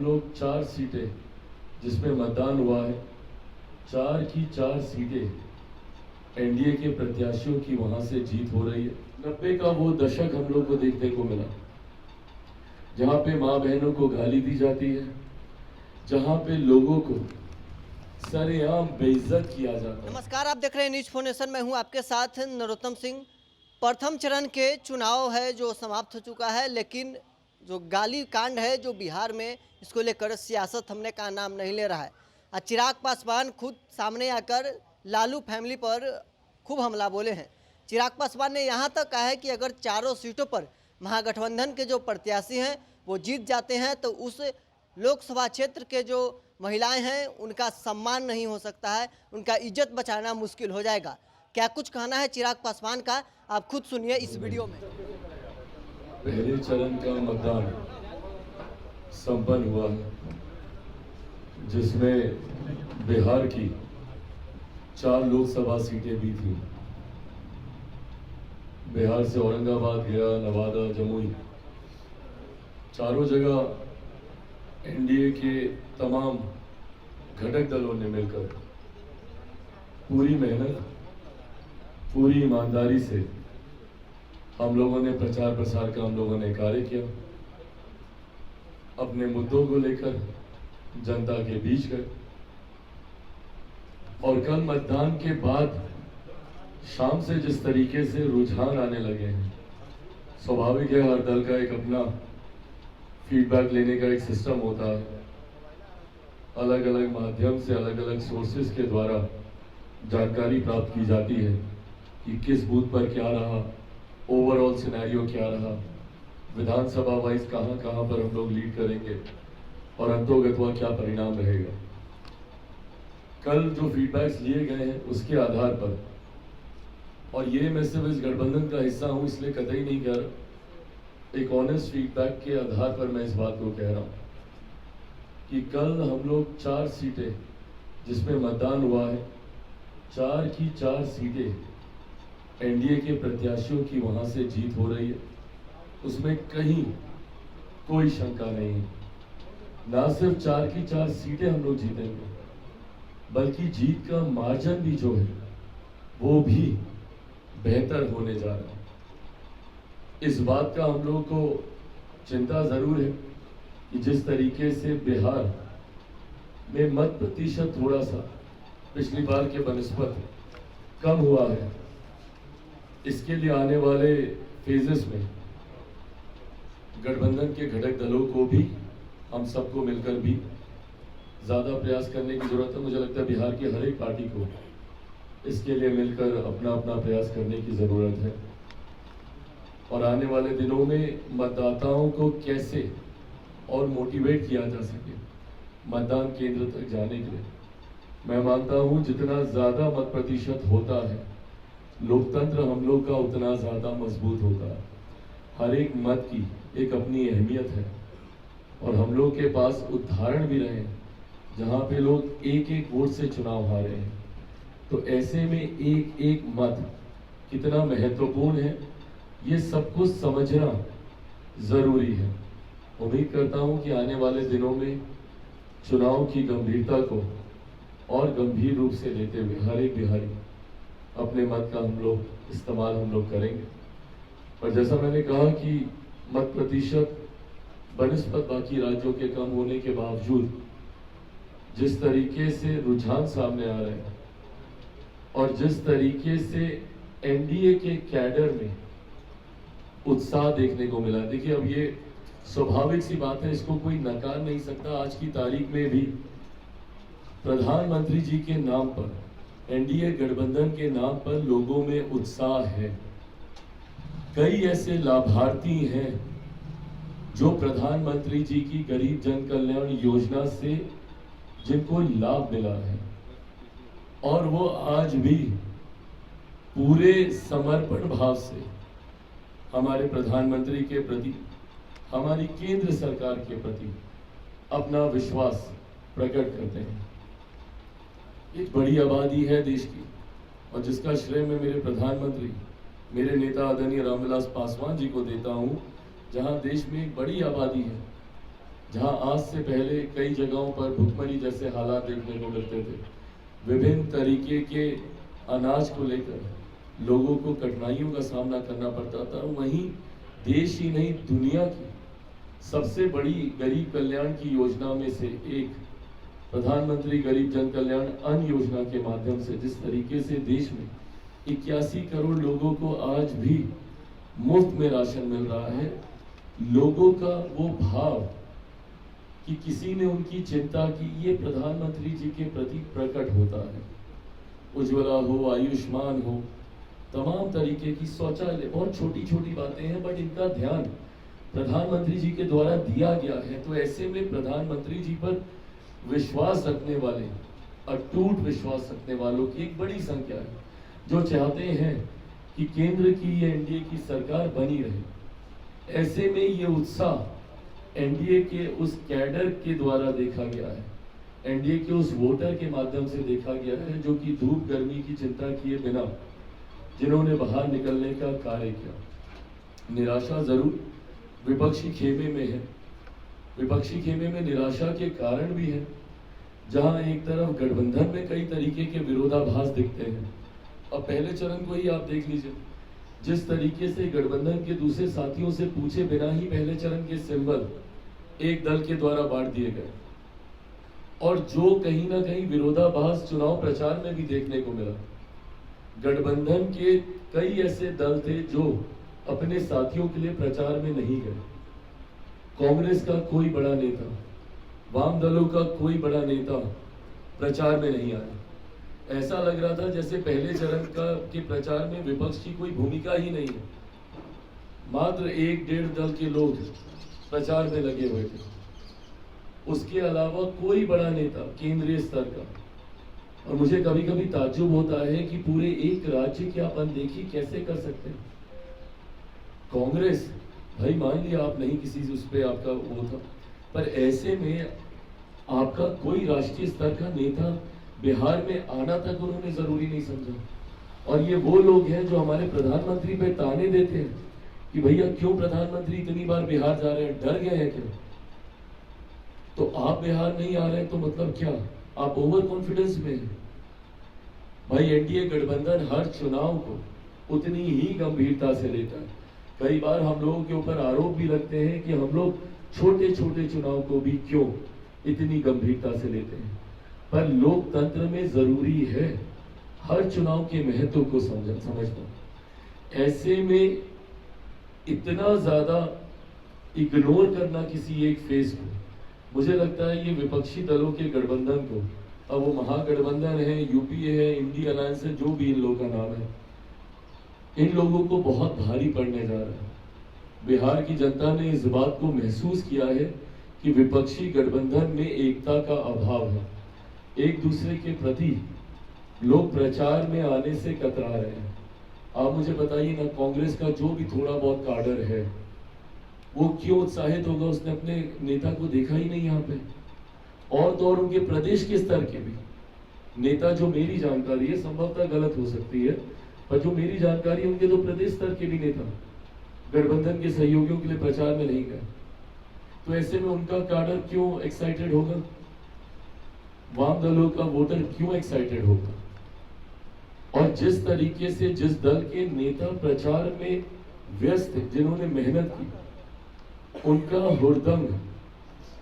लोग 4 सीटें जिसमें मतदान हुआ है, 4 की 4 सीटें एनडीए के प्रत्याशियों की वहां से जीत हो रही है। 90 का वो दशक हम लोग को देखने को मिला जहां पे माँ बहनों को गाली दी जाती है, जहां पे लोगों को सरेआम बेइज्जत किया जाता है। नमस्कार, आप देख रहे हैं न्यूज फोनेशन। मैं हूं आपके साथ नरोत्तम सिंह। प्रथम चरण के चुनाव है जो समाप्त हो चुका है, लेकिन जो गाली कांड है जो बिहार में, इसको लेकर सियासत थमने का नाम नहीं ले रहा है। चिराग पासवान खुद सामने आकर लालू फैमिली पर खूब हमला बोले हैं। चिराग पासवान ने यहाँ तक कहा है कि अगर चारों सीटों पर महागठबंधन के जो प्रत्याशी हैं वो जीत जाते हैं तो उस लोकसभा क्षेत्र के जो महिलाएं हैं उनका सम्मान नहीं हो सकता है, उनका इज्जत बचाना मुश्किल हो जाएगा। क्या कुछ कहना है चिराग पासवान का, आप खुद सुनिए इस वीडियो में। पहले चरण का मतदान संपन्न हुआ है, जिसमें बिहार की 4 लोकसभा सीटें भी थी। बिहार से औरंगाबाद, गया, नवादा, जमुई, चारों जगह एनडीए के तमाम घटक दलों ने मिलकर पूरी मेहनत, पूरी ईमानदारी से हम लोगों ने प्रचार प्रसार का हम लोगों ने कार्य किया। अपने मुद्दों को लेकर जनता के बीच गए और कल मतदान के बाद शाम से जिस तरीके से रुझान आने लगे हैं, स्वाभाविक है, हर दल का एक अपना फीडबैक लेने का एक सिस्टम होता है। अलग अलग माध्यम से, अलग अलग सोर्सेज के द्वारा जानकारी प्राप्त की जाती है कि किस बूथ पर क्या रहा, ओवरऑल सिनेरियो क्या रहा, विधानसभा वाइज कहां कहां पर हम लोग लीड करेंगे और अंतोगत्वा क्या परिणाम रहेगा। कल जो फीडबैक्स लिए गए हैं उसके आधार पर, और ये मैं सिर्फ इस गठबंधन का हिस्सा हूं इसलिए कतई नहीं कह रहा, एक ऑनेस्ट फीडबैक के आधार पर मैं इस बात को कह रहा हूं कि कल हम लोग 4 सीटें जिसमें मतदान हुआ है, 4 की 4 सीटें एनडीए के प्रत्याशियों की वहां से जीत हो रही है। उसमें कहीं कोई शंका नहीं है। ना सिर्फ 4 की 4 सीटें हम लोग जीतेंगे, बल्कि जीत का मार्जिन भी जो है वो भी बेहतर होने जा रहा है। इस बात का हम लोग को चिंता जरूर है कि जिस तरीके से बिहार में मत प्रतिशत थोड़ा सा पिछली बार के बनिस्बत कम हुआ है, इसके लिए आने वाले फेजेस में गठबंधन के घटक दलों को भी, हम सबको मिलकर भी ज़्यादा प्रयास करने की जरूरत है। मुझे लगता है बिहार की हर एक पार्टी को इसके लिए मिलकर अपना अपना प्रयास करने की ज़रूरत है। और आने वाले दिनों में मतदाताओं को कैसे और मोटिवेट किया जा सके मतदान केंद्र तक जाने के लिए, मैं मानता हूं जितना ज़्यादा मत प्रतिशत होता है, लोकतंत्र हम लोग का उतना ज़्यादा मजबूत होता है। हर एक मत की एक अपनी अहमियत है और हम लोग के पास उदाहरण भी रहे जहां पे लोग एक एक वोट से चुनाव हारे हैं। तो ऐसे में एक एक मत कितना महत्वपूर्ण है, ये सब कुछ समझना जरूरी है। उम्मीद करता हूं कि आने वाले दिनों में चुनाव की गंभीरता को और गंभीर रूप से लेते हुए हर एक बिहारी अपने मत का इस्तेमाल हम लोग करेंगे। और जैसा मैंने कहा कि मत प्रतिशत बनिस्बत बाकी राज्यों के कम होने के बावजूद जिस तरीके से रुझान सामने आ रहे हैं और जिस तरीके से एनडीए के कैडर में उत्साह देखने को मिला, देखिए अब ये स्वाभाविक सी बात है, इसको कोई नकार नहीं सकता। आज की तारीख में भी प्रधानमंत्री जी के नाम पर, एनडीए गठबंधन के नाम पर लोगों में उत्साह है। कई ऐसे लाभार्थी हैं जो प्रधानमंत्री जी की गरीब जन कल्याण योजना से जिनको लाभ मिला है और वो आज भी पूरे समर्पण भाव से हमारे प्रधानमंत्री के प्रति, हमारी केंद्र सरकार के प्रति अपना विश्वास प्रकट करते हैं। एक बड़ी आबादी है देश की और जिसका श्रेय मैं मेरे प्रधानमंत्री, मेरे नेता आदरणीय रामविलास पासवान जी को देता हूं। जहां देश में एक बड़ी आबादी है जहां आज से पहले कई जगहों पर भुखमरी जैसे हालात देखने को मिलते थे, विभिन्न तरीके के अनाज को लेकर लोगों को कठिनाइयों का सामना करना पड़ता था, वहीं देश ही नहीं दुनिया की सबसे बड़ी गरीब कल्याण की योजना में से एक प्रधानमंत्री गरीब जन कल्याण अन्न योजना के माध्यम से जिस तरीके से देश में 81 करोड़ लोगों को आज भी मुफ्त में राशन मिल रहा है, लोगों का वो भाव कि किसी ने उनकी चिंता की, ये प्रधानमंत्री जी के प्रति प्रकट होता है। उज्ज्वला हो, आयुष्मान हो, तमाम तरीके की शौचालय, बहुत छोटी छोटी बातें हैं, बट इनका ध्यान प्रधानमंत्री जी के द्वारा दिया गया है। तो ऐसे में प्रधानमंत्री जी पर विश्वास रखने वाले, अटूट विश्वास रखने वालों की एक बड़ी संख्या है जो चाहते हैं कि केंद्र की ये एनडीए की सरकार बनी रहे। ऐसे में ये उत्साह एनडीए के उस कैडर के द्वारा देखा गया है, एनडीए के उस वोटर के माध्यम से देखा गया है जो कि धूप गर्मी की चिंता किए बिना जिन्होंने बाहर निकलने का कार्य किया। निराशा जरूर विपक्षी खेमे में है, विपक्षी खेमे में निराशा के कारण भी है, जहां एक तरफ गठबंधन में कई तरीके के विरोधाभास दिखते हैं। अब पहले चरण को ही आप देख लीजिए, जिस तरीके से गठबंधन के दूसरे साथियों से पूछे बिना ही पहले चरण के सिंबल एक दल के द्वारा बांट दिए गए, और जो कहीं ना कहीं विरोधाभास चुनाव प्रचार में भी देखने को मिला। गठबंधन के कई ऐसे दल थे जो अपने साथियों के लिए प्रचार में नहीं गए। कांग्रेस का कोई बड़ा नेता, वाम दलों का कोई बड़ा नेता प्रचार में नहीं आया। ऐसा लग रहा था जैसे पहले चरण के प्रचार में विपक्ष की कोई भूमिका ही नहीं है, मात्र 1-1.5 दल के लोग प्रचार में लगे हुए थे। उसके अलावा कोई बड़ा नेता केंद्रीय स्तर का, और मुझे कभी कभी ताज्जुब होता है कि पूरे एक राज्य की आप अनदेखी कैसे कर सकते हैं। कांग्रेस, भाई मान लिया आप नहीं किसी से उस पर आपका वो था, पर ऐसे में आपका कोई राष्ट्रीय स्तर का नेता बिहार में आना तक उन्होंने जरूरी नहीं समझा। और ये वो लोग हैं जो हमारे प्रधानमंत्री पे ताने देते हैं कि भैया क्यों प्रधानमंत्री इतनी बार बिहार जा रहे हैं, डर गए हैं क्या? तो आप बिहार नहीं आ रहे हैं तो मतलब क्या आप ओवर कॉन्फिडेंस में हैं? भाई एनडीए गठबंधन हर चुनाव को उतनी ही गंभीरता से लेता है। कई बार हम लोगों के ऊपर आरोप भी लगते हैं कि हम लोग छोटे छोटे चुनाव को भी क्यों इतनी गंभीरता से लेते हैं, पर लोकतंत्र में जरूरी है हर चुनाव के महत्व को समझना। ऐसे में इतना ज्यादा इग्नोर करना किसी एक फेज को, मुझे लगता है ये विपक्षी दलों के गठबंधन को, अब वो महागठबंधन है, यूपीए है, इंडिया अलायंस है, जो भी इन लोगों का नाम है, इन लोगों को बहुत भारी पड़ने जा रहा है। बिहार की जनता ने इस बात को महसूस किया है कि विपक्षी गठबंधन में एकता का अभाव है। एक दूसरे के प्रति लोग प्रचार में आने से कतरा रहे हैं। आप मुझे बताइए ना, कांग्रेस का जो भी थोड़ा बहुत काडर है वो क्यों उत्साहित होगा? उसने अपने नेता को देखा ही नहीं यहाँ पे। और तो और उनके प्रदेश के स्तर के भी नेता, जो मेरी जानकारी है, संभवतः गलत हो सकती है, पर जो मेरी जानकारी है उनके तो प्रदेश स्तर के भी नेता गठबंधन के सहयोगियों के लिए प्रचार में नहीं गए। तो ऐसे में उनका काडर क्यों एक्साइटेड होगा? वाम दलों का वोटर क्यों एक्साइटेड होगा? और जिस तरीके से जिस दल के नेता प्रचार में व्यस्त थे, जिन्होंने मेहनत की, उनका हुड़दंग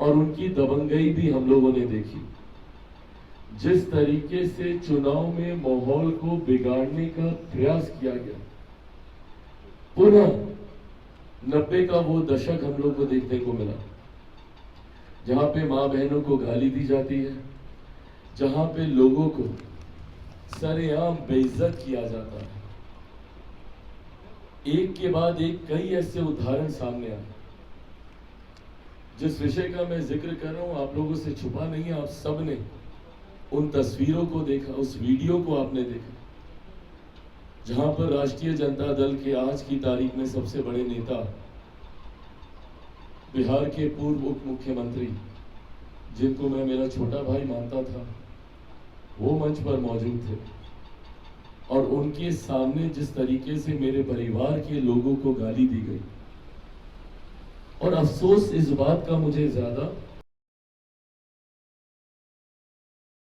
और उनकी दबंगई भी हम लोगों ने देखी। जिस तरीके से चुनाव में माहौल को बिगाड़ने का प्रयास किया गया, पुनः 90 का वो दशक हम लोग को देखने को मिला, जहां पे मां बहनों को गाली दी जाती है, जहां पे लोगों को सरेआम बेइज्जत किया जाता है। एक के बाद एक कई ऐसे उदाहरण सामने आए। जिस विषय का मैं जिक्र कर रहा हूं आप लोगों से छुपा नहीं है, आप सब ने उन तस्वीरों को देखा, उस वीडियो को आपने देखा, जहां पर राष्ट्रीय जनता दल के आज की तारीख में सबसे बड़े नेता, बिहार के पूर्व उप मुख्यमंत्री, जिनको मैं मेरा छोटा भाई मानता था, वो मंच पर मौजूद थे। और उनके सामने जिस तरीके से मेरे परिवार के लोगों को गाली दी गई, और अफसोस इस बात का मुझे ज़्यादा